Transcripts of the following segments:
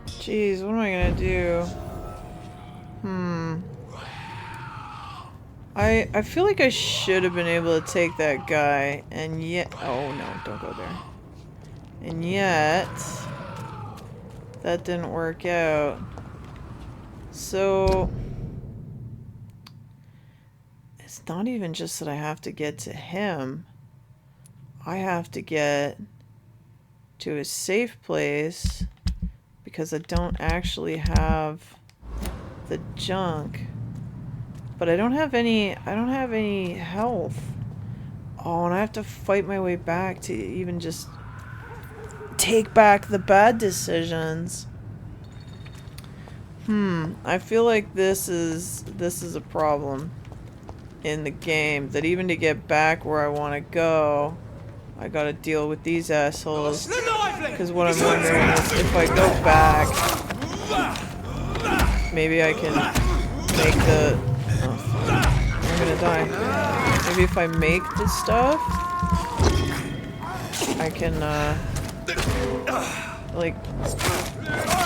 Jeez, what am I gonna do? I feel like I should have been able to take that guy, and yet... Oh no, don't go there. And yet... that didn't work out. So... it's not even just that I have to get to him. I have to get to a safe place because I don't actually have the junk. But I don't have any health. Oh, and I have to fight my way back to even just take back the bad decisions. I feel like this is a problem in the game, that even to get back where I want to go, I gotta deal with these assholes. Because what I'm wondering is if I go back, maybe I can make the... oh, I'm gonna die. Maybe if I make the stuff, I can, like...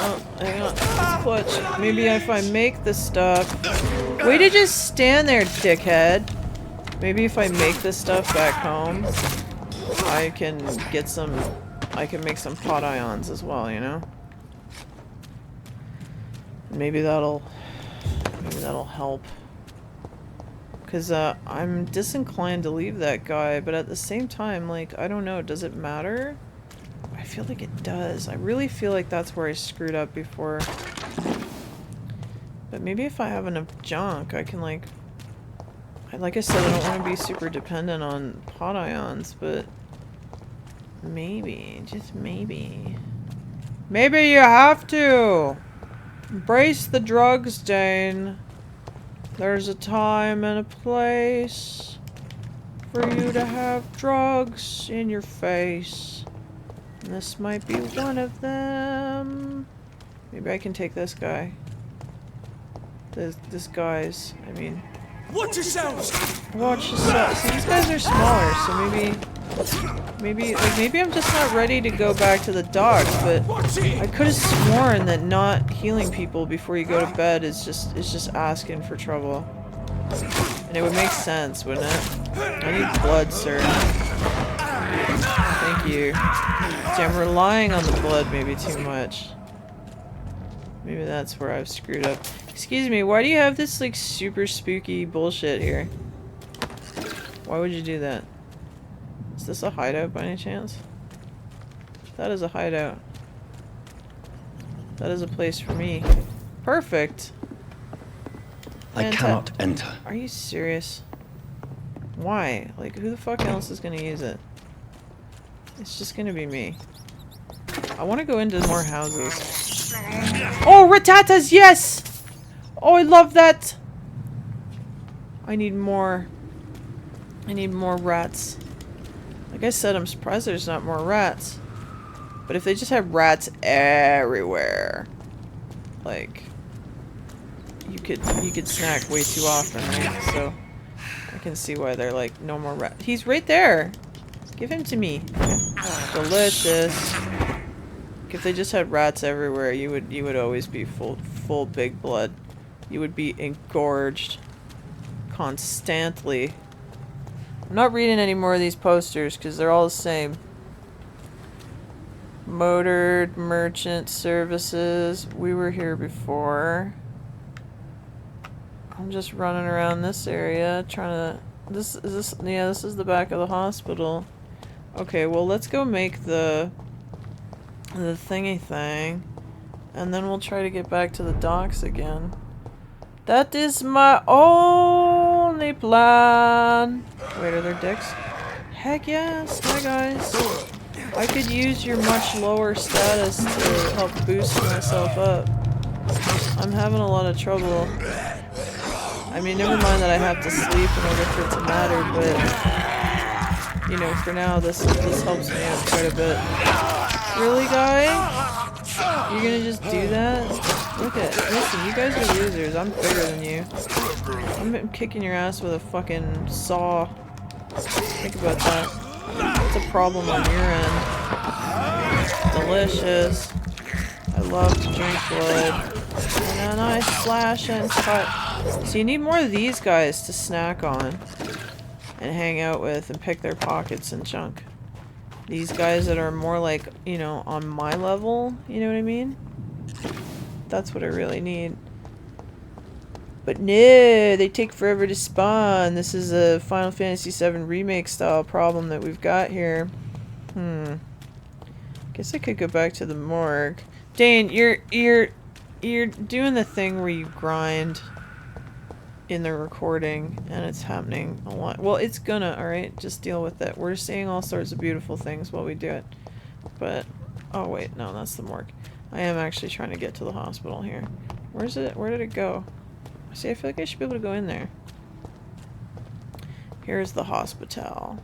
oh, hang on. It's clutch. Maybe if I make the stuff... way to just stand there, dickhead! Maybe if I make this stuff back home, I can get some... I can make some pot ions as well, you know? Maybe that'll help. Because, I'm disinclined to leave that guy, but at the same time, like, I don't know, does it matter? I feel like it does. I really feel like that's where I screwed up before. But maybe if I have enough junk, I can, like I said, I don't want to be super dependent on pot ions, but maybe, just maybe. Maybe you have to! Embrace the drugs, Dane. There's a time and a place for you to have drugs in your face. And this might be one of them. Maybe I can take this guy. This guy's, I mean... watch yourselves! Watch yourselves. See, these guys are smaller, so maybe I'm just not ready to go back to the docks, but I could have sworn that not healing people before you go to bed is just asking for trouble. And it would make sense, wouldn't it? I need blood, sir. Thank you. See, I'm relying on the blood maybe too much. Maybe that's where I've screwed up. Excuse me, why do you have this, like, super spooky bullshit here? Why would you do that? Is this a hideout by any chance? That is a hideout. That is a place for me. Perfect! I cannot enter. Are you serious? Why? Like, who the fuck else is gonna use it? It's just gonna be me. I wanna go into more houses. Oh, ratatas, yes! Oh, I love that! I need more. I need more rats. Like I said, I'm surprised there's not more rats. But if they just have rats everywhere, like, you could snack way too often, right? So I can see why they're like, no more rat. He's right there. Give him to me. Delicious. If they just had rats everywhere, you would always be full big blood. You would be engorged constantly. I'm not reading any more of these posters because they're all the same. Motored merchant services. We were here before. I'm just running around this area trying to... This is the back of the hospital. Okay, well, let's go make the thingy thing, and then we'll try to get back to the docks again. That is my only plan. Wait, are there dicks? Heck yes. Hi guys. I could use your much lower status to help boost myself up. I'm having a lot of trouble. I mean, never mind that I have to sleep in order for it to matter, but you know, for now this helps me out quite a bit. Really, guy? You're gonna just do that? Listen, you guys are losers. I'm bigger than you. I'm kicking your ass with a fucking saw. Think about that. It's a problem on your end. Delicious. I love to drink blood. And a nice slash and cut. So you need more of these guys to snack on. And hang out with and pick their pockets and junk. These guys that are more like, you know, on my level. You know what I mean? That's what I really need. But no, they take forever to spawn. This is a Final Fantasy VII Remake style problem that we've got here. Guess I could go back to the morgue. Dane, you're doing the thing where you grind in the recording, and it's happening a lot. Well, it's gonna, alright? Just deal with it. We're seeing all sorts of beautiful things while we do it. But, oh wait, no, that's the morgue. I am actually trying to get to the hospital here. Where's it? Where did it go? See, I feel like I should be able to go in there. Here's the hospital.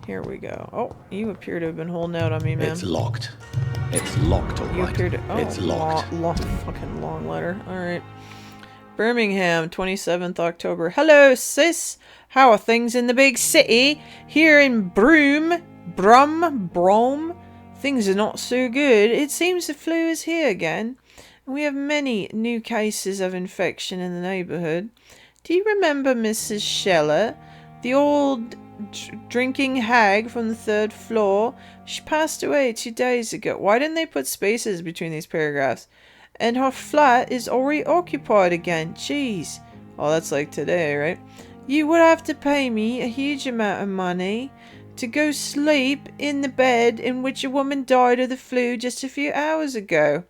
Here we go. Oh, you appear to have been holding out on me, man. It's locked. It's locked, all You right. appear to... Oh, it's locked. Fucking long letter. Alright. Birmingham, 27th October. Hello, sis. How are things in the big city? Here in Brum, things are not so good. It seems the flu is here again. We have many new cases of infection in the neighbourhood. Do you remember Mrs. Scheller, the old drinking hag from the 3rd floor? She passed away 2 days ago. Why didn't they put spaces between these paragraphs? And her flat is already occupied again. Jeez. Oh, that's like today, right? You would have to pay me a huge amount of money to go sleep in the bed in which a woman died of the flu just a few hours ago.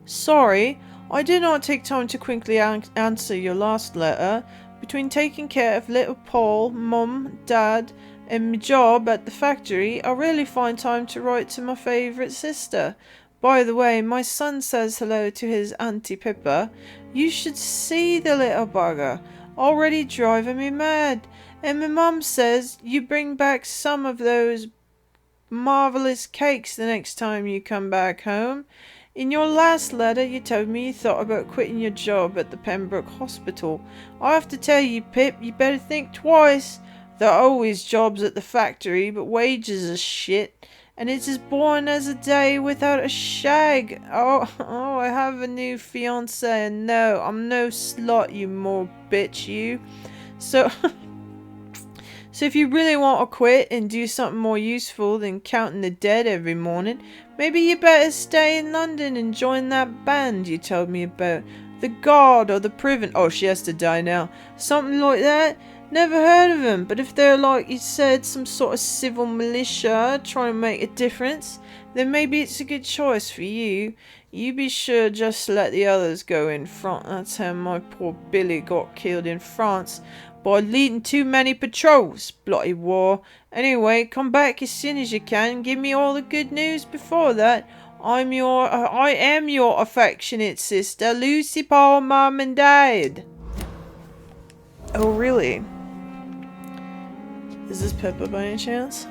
Sorry, I did not take time to quickly answer your last letter. Between taking care of little Paul, Mum, Dad, and my job at the factory, I rarely find time to write to my favourite sister. By the way, my son says hello to his Auntie Pippa. You should see the little bugger. Already driving me mad. And my mum says you bring back some of those marvellous cakes the next time you come back home. In your last letter, you told me you thought about quitting your job at the Pembroke Hospital. I have to tell you, Pip, you better think twice. There are always jobs at the factory, but wages are shit. And it's as boring as a day without a shag. Oh, I have a new fiancé, and no, I'm no slut, you more bitch, you. So if you really want to quit and do something more useful than counting the dead every morning, maybe you better stay in London and join that band you told me about. The Guard or the Privent. Oh, she has to die now. Something like that. Never heard of them, but if they're, like you said, some sort of civil militia trying to make a difference, then maybe it's a good choice for you. You be sure just to let the others go in front. That's how my poor Billy got killed in France. By leading too many patrols. Bloody war. Anyway, come back as soon as you can. Give me all the good news before that. I am your affectionate sister, Lucy, Paul, Mum, and Dad. Oh, really? Is this Pippa by any chance?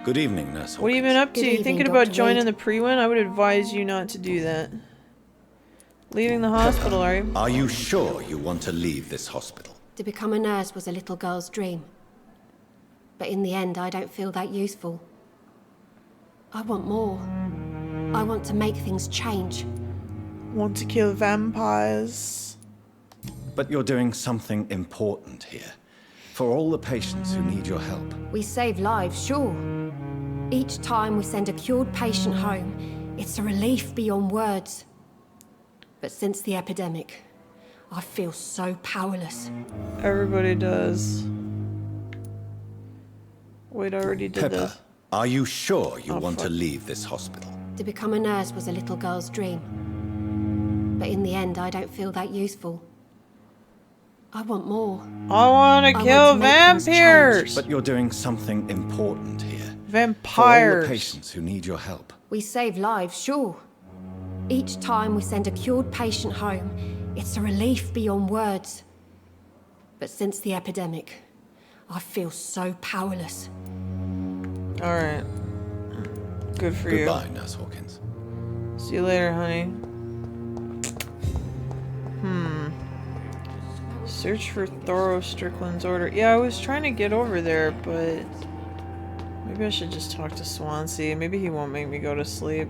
Good evening, Nurse. What have you been up to? Good evening, Thinking about Dr. joining Reid. the pre-win? I would advise you not to do that. Leaving the hospital, are you? Are you sure you want to leave this hospital? To become a nurse was a little girl's dream. But in the end, I don't feel that useful. I want more. I want to make things change. Want to kill vampires? But you're doing something important here. For all the patients who need your help. We save lives, sure. Each time we send a cured patient home, it's a relief beyond words. But since the epidemic, I feel so powerless. Everybody does. Wait, I already did Pepper, this. are you sure you Oh, want to fuck. leave this hospital? To become a nurse was a little girl's dream. But in the end, I don't feel that useful. I want more. I want to I kill want to make things vampires! But you're doing something important here. For all the Vampires! patients who need your help. We save lives, sure. Each time we send a cured patient home, it's a relief beyond words. But since the epidemic, I feel so powerless. Alright. Good for Goodbye, Nurse Hawkins. you. See you later, honey. Search for Thorough Strickland's order. Yeah, I was trying to get over there, but Maybe I should just talk to Swansea. Maybe he won't make me go to sleep.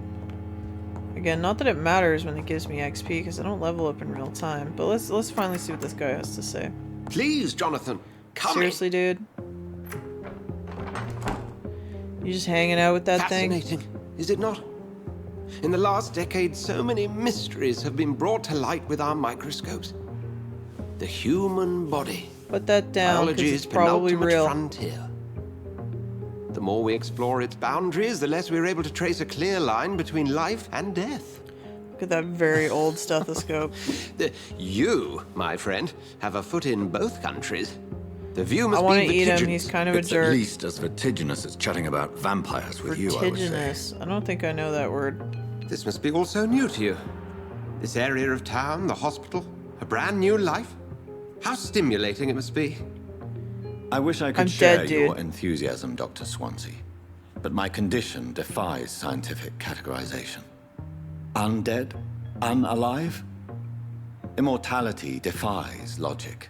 Again, not that it matters when it gives me XP, because I don't level up in real time. But let's finally see what this guy has to say. Please, Jonathan, come Seriously, dude? You just hanging out with that thing? Fascinating, is it not? In the last decade, so many mysteries have been brought to light with our microscopes. The human body. Put that down, because Biology it's is probably penultimate real. frontier. The more we explore its boundaries, the less we're able to trace a clear line between life and death. Look at that very old stethoscope. You, my friend, have a foot in both countries. The view must I want be to eat him. vertiginous. He's kind of a It's jerk. at least as vertiginous as chatting about vampires with you, I would say. Vertiginous. I don't think I know that word. This must be all so new to you. This area of town, the hospital, a brand new life. How stimulating it must be. I wish I I'm could share dead, your dude. enthusiasm, Dr. Swansea. But my condition defies scientific categorization. Undead? Unalive? Immortality defies logic.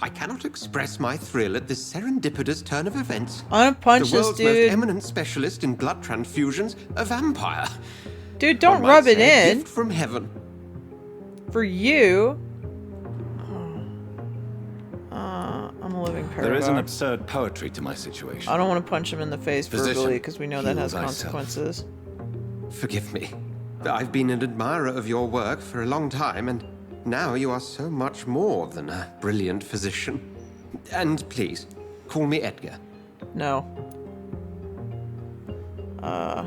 I cannot express my thrill at this serendipitous turn of events. I'm gonna punch The this world's most dude. eminent specialist in blood transfusions, a vampire. Dude, don't One might rub it say a in. gift from heaven. For you. I'm a living paradox. There is an absurd poetry to my situation. I don't want to punch him in the face Physician, verbally, because we know that heal has thyself. consequences. Forgive me. I've been an admirer of your work for a long time, and now you are so much more than a brilliant physician. And please, call me Edgar. No. I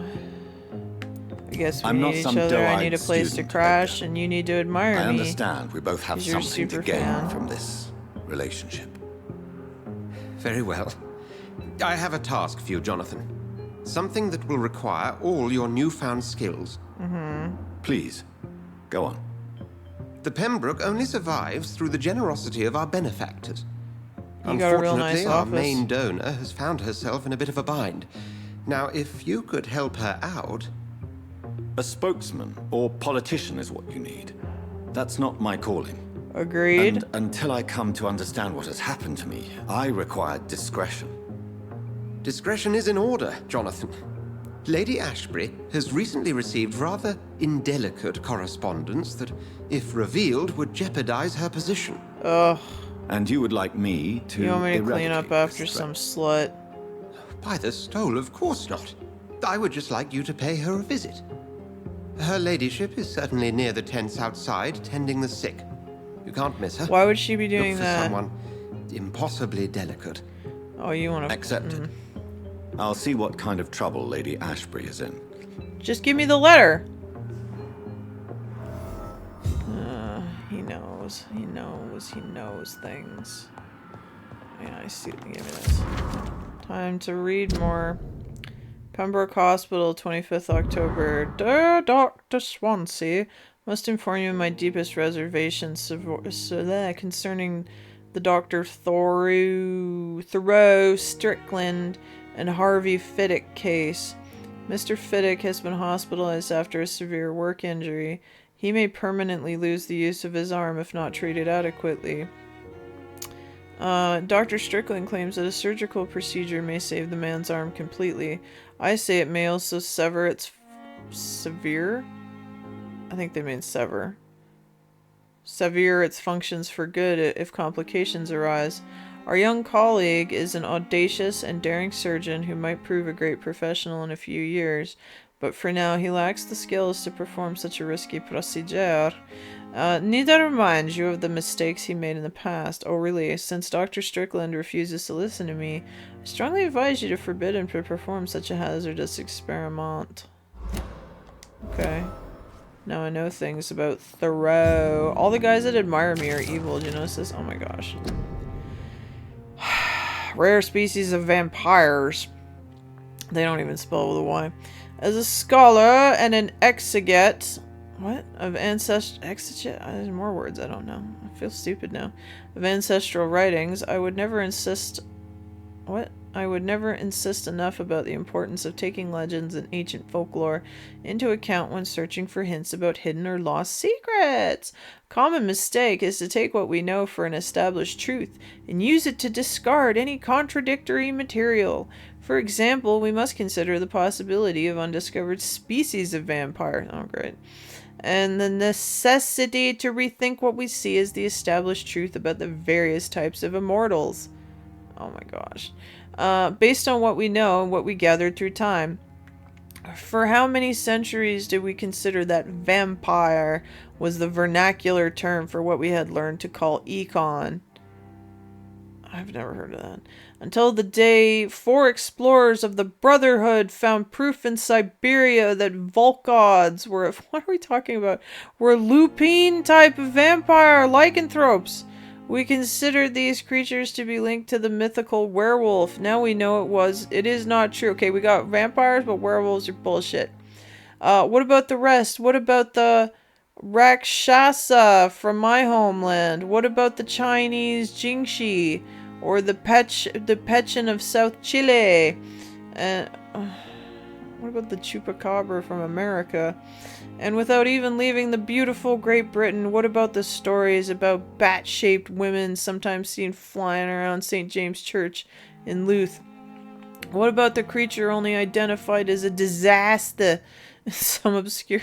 guess we I'm not need each some other. I doe-eyed need a place to student, crash, Edgar. and you need to admire I me. understand we both have 'cause you're a something to super gain fan. from this relationship. Very well. I have a task for you, Jonathan. Something that will require all your newfound skills. Please, go on. The Pembroke only survives through the generosity of our benefactors. You got a real Unfortunately, nice our office. main donor has found herself in a bit of a bind. Now, if you could help her out... A spokesman or politician is what you need. That's not my calling. Agreed. And until I come to understand what has happened to me, I require discretion. Discretion is in order, Jonathan. Lady Ashbury has recently received rather indelicate correspondence that, if revealed, would jeopardize her position. Ugh. And you would like me to You want me to clean up eradicate after this some threat? slut? By the stole, of course not. I would just like you to pay her a visit. Her ladyship is certainly near the tents outside, tending the sick. You can't miss her. Why would she be doing Look for that? someone impossibly delicate. Oh, you want to... Accepted. I'll see what kind of trouble Lady Ashbury is in. Just give me the letter. He knows. He knows. He knows things. Yeah, I see. Give me this. Time to read more. Pembroke Hospital, 25th October. Dear Dr. Swansea, must inform you of my deepest reservations concerning the Dr. Thoreau Strickland and Harvey Fiddick case. Mr. Fiddick has been hospitalized after a severe work injury. He may permanently lose the use of his arm if not treated adequately. Dr. Strickland claims that a surgical procedure may save the man's arm completely. I say it may also sever its severe? I think they mean sever. Sever its functions for good if complications arise. Our young colleague is an audacious and daring surgeon who might prove a great professional in a few years, but for now he lacks the skills to perform such a risky procedure. Need I remind you of the mistakes he made in the past? Oh really, since Dr. Strickland refuses to listen to me, I strongly advise you to forbid him to perform such a hazardous experiment. Okay. Now I know things about Thoreau. All the guys that admire me are evil, do you notice this? Oh my gosh. Rare species of vampires. They don't even spell with a Y. As a scholar and an exegete... What? Of ancestral... There's more words, I don't know. I feel stupid now. Of ancestral writings, I would never insist... What? I would never insist enough about the importance of taking legends and ancient folklore into account when searching for hints about hidden or lost secrets. Common mistake is to take what we know for an established truth and use it to discard any contradictory material. For example, we must consider the possibility of undiscovered species of vampire. Oh, great. And the necessity to rethink what we see as the established truth about the various types of immortals. Oh my gosh. Based on what we know and what we gathered through time. For how many centuries did we consider that vampire was the vernacular term for what we had learned to call econ? I've never heard of that. Until the day 4 explorers of the Brotherhood found proof in Siberia that Volkods were, what are we talking about? Were lupine type of vampire lycanthropes. We considered these creatures to be linked to the mythical werewolf. Now we know it is not true. Okay, we got vampires, but werewolves are bullshit. What about the rest? What about the Rakshasa from my homeland? What about the Chinese Jingxi? Or the Pechen of South Chile? And what about the Chupacabra from America? And without even leaving the beautiful Great Britain, what about the stories about bat-shaped women sometimes seen flying around St. James Church in Louth? What about the creature only identified as a disaster? Some obscure...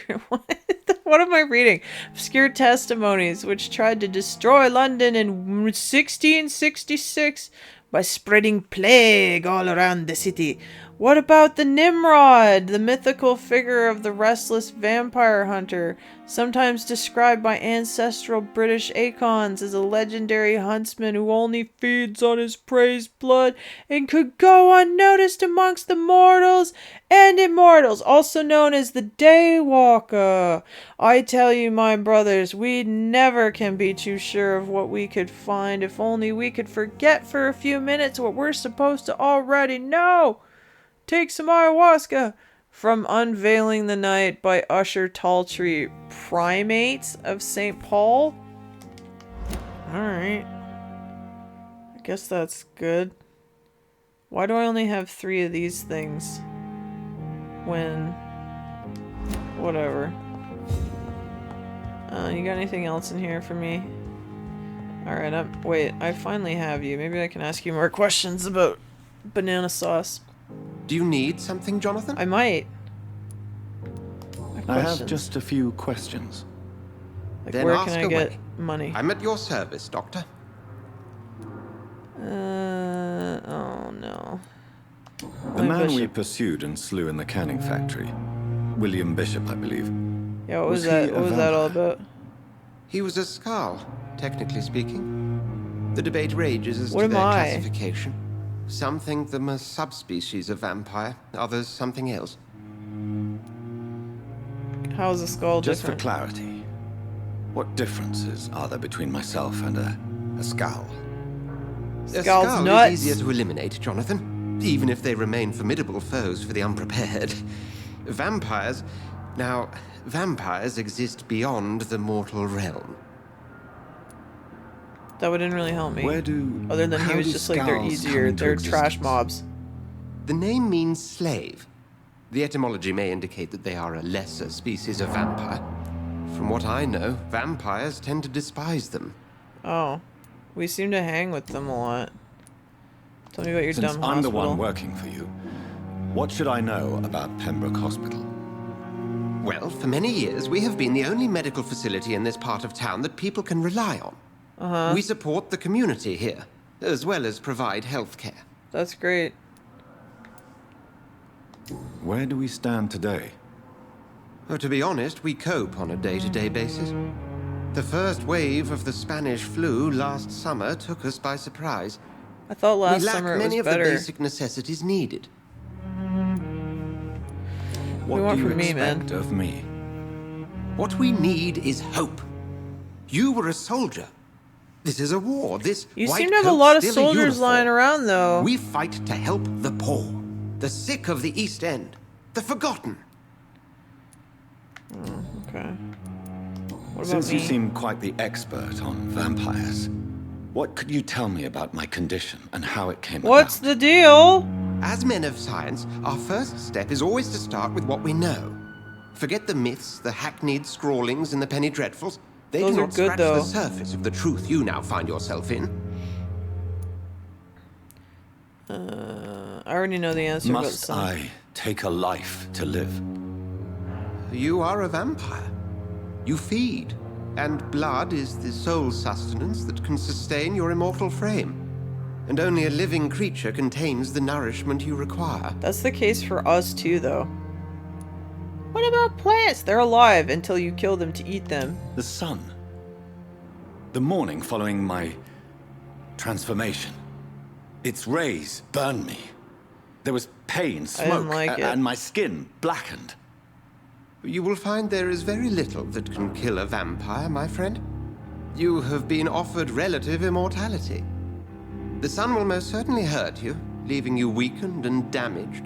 What am I reading? Obscure testimonies which tried to destroy London in 1666 by spreading plague all around the city. What about the Nimrod, the mythical figure of the restless vampire hunter, sometimes described by ancestral British icons as a legendary huntsman who only feeds on his prey's blood and could go unnoticed amongst the mortals and immortals, also known as the Daywalker? I tell you, my brothers, we never can be too sure of what we could find if only we could forget for a few minutes what we're supposed to already know. Take some ayahuasca. From Unveiling the Night by Usher Talltree. Primates of St. Paul? Alright. I guess that's good. Why do I only have 3 of these things? When... Whatever. You got anything else in here for me? Alright, wait, I finally have you. Maybe I can ask you more questions about banana sauce. Do you need something, Jonathan? I might. I have just a few questions. Like, then where ask can I away. get money? I'm at your service, Doctor. Oh no. The man we pursued and slew in the canning factory, William Bishop, I believe. Yeah, what was that? What was that all about? He was a Skull, technically speaking. The debate rages as What to their am I? classification. Some think them a subspecies of vampire, others something else. How is a skull Just different? for clarity, what differences are there between myself and a Skull? A Skull's Skull nuts. is easier to eliminate, Jonathan, even if they remain formidable foes for the unprepared. Vampires... Now, vampires exist beyond the mortal realm. That wouldn't really help me. Other than he how was do just like, they're Skulls easier, come into they're trash existence? mobs. The name means slave. The etymology may indicate that they are a lesser species of vampire. From what I know, vampires tend to despise them. Oh. We seem to hang with them a lot. Tell me about your Since dumb I'm hospital. the one working for you, what should I know about Pembroke Hospital? Well, for many years, we have been the only medical facility in this part of town that people can rely on. We support the community here, as well as provide health care. That's great. Where do we stand today? Oh, to be honest, we cope on a day-to-day basis. The first wave of the Spanish flu last summer took us by surprise. I thought last we lack summer it many was of better. the basic necessities needed. What want do you from me, man? expect of me? What we need is hope. You were a soldier. This is a war. This You white seem to have a coat's lot of still soldiers uniform. lying around, though. We fight to help the poor, the sick of the East End, the forgotten. Okay. What about Since me? you seem quite the expert on vampires, What could you tell me about my condition and how it came What's about? the deal? As men of science, our first step is always to start with what we know. Forget the myths, the hackneyed scrawlings, and the penny dreadfuls. They Those are cannot good, scratch though. the surface of the truth you now find yourself in. I already know the answer. Must I take a life to live? You are a vampire. You feed, and blood is the sole sustenance that can sustain your immortal frame. And only a living creature contains the nourishment you require. That's the case for us too, though. What about plants? They're alive until you kill them to eat them. The sun. The morning following my transformation. Its rays burned me. There was pain, smoke, like it. and my skin blackened. You will find there is very little that can kill a vampire, my friend. You have been offered relative immortality. The sun will most certainly hurt you, leaving you weakened and damaged.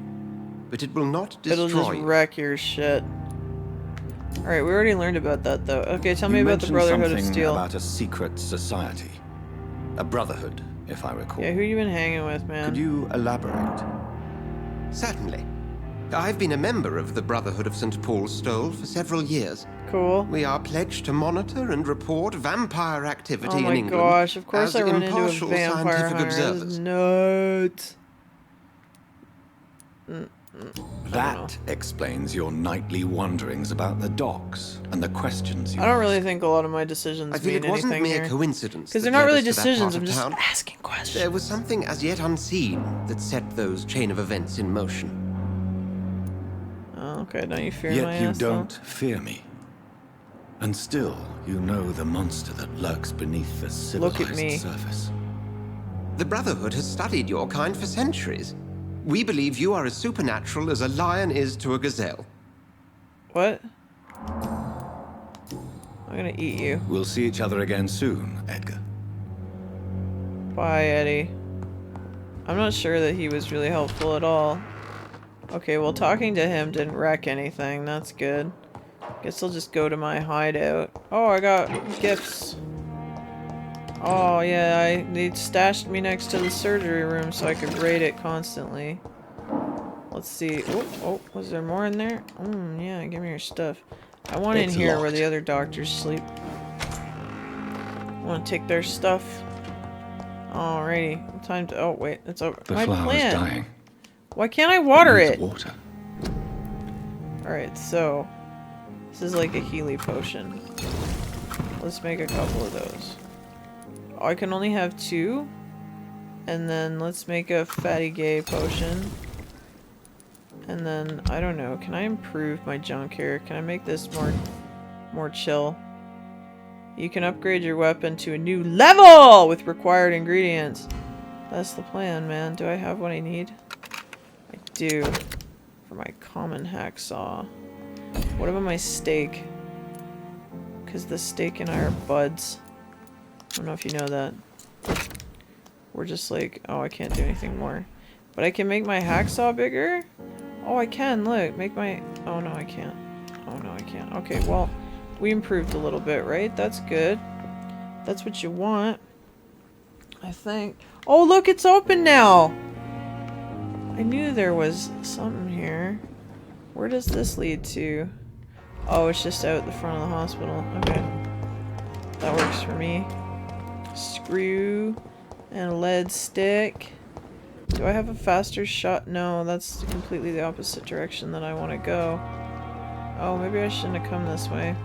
But it will not destroy It'll just you. wreck your shit. Alright, we already learned about that, though. Okay, tell me You about the mentioned Brotherhood of something Steel. about a secret society. A brotherhood, if I recall. Yeah, who you been hanging with, man? Could you elaborate? Certainly. I've been a member of the Brotherhood of St. Paul's Stole for several years. Cool. We are pledged to monitor and report vampire activity Oh in my England. gosh, of course as I run into a impartial vampire scientific hunter. observers. Nuts. That explains your nightly wanderings about the docks and the questions you I don't really ask. think a lot of my decisions I feel mean it wasn't anything mere here. coincidence. Because that they're not led really us to that decisions, part I'm of just town. asking questions. There was something as yet unseen that set those chain of events in motion. Oh, okay, don't you fear my Yet you ass, though? don't fear me. And still, you know the monster that lurks beneath the Look at civilized me. surface. The Brotherhood has studied your kind for centuries. We believe you are as supernatural as a lion is to a gazelle. What? I'm gonna eat you. We'll see each other again soon, Edgar. Bye, Eddie. I'm not sure that he was really helpful at all. Okay, well, talking to him didn't wreck anything. That's good. Guess I'll just go to my hideout. Oh, I got gifts. Oh, yeah, they stashed me next to the surgery room so I could raid it constantly. Let's see. Oh, was there more in there? Yeah, give me your stuff. I want in It's here where locked. the other doctors sleep. I want to take their stuff. Alrighty, time to. Oh wait, it's over. The My flower's plant. dying. Why can't I water needs it? Water. Alright, so this is like a Healy potion. Let's make a couple of those. Oh, I can only have 2. And then let's make a fatty gay potion. And then I don't know, can I improve my junk here? Can I make this more chill? You can upgrade your weapon to a new level with required ingredients. That's the plan, man. Do I have what I need? I do. For my common hacksaw. What about my steak? Because the steak and I are buds. I don't know if you know that. We're just like, oh, I can't do anything more. But I can make my hacksaw bigger? Oh, I can, look. Make my... Oh, no, I can't. Oh, no, I can't. Okay, well, we improved a little bit, right? That's good. That's what you want. I think. Oh, look, it's open now! I knew there was something here. Where does this lead to? Oh, it's just out the front of the hospital. Okay. That works for me. Screw and a lead stick. Do I have a faster shot? No, that's completely the opposite direction that I want to go. Oh, maybe I shouldn't have come this way.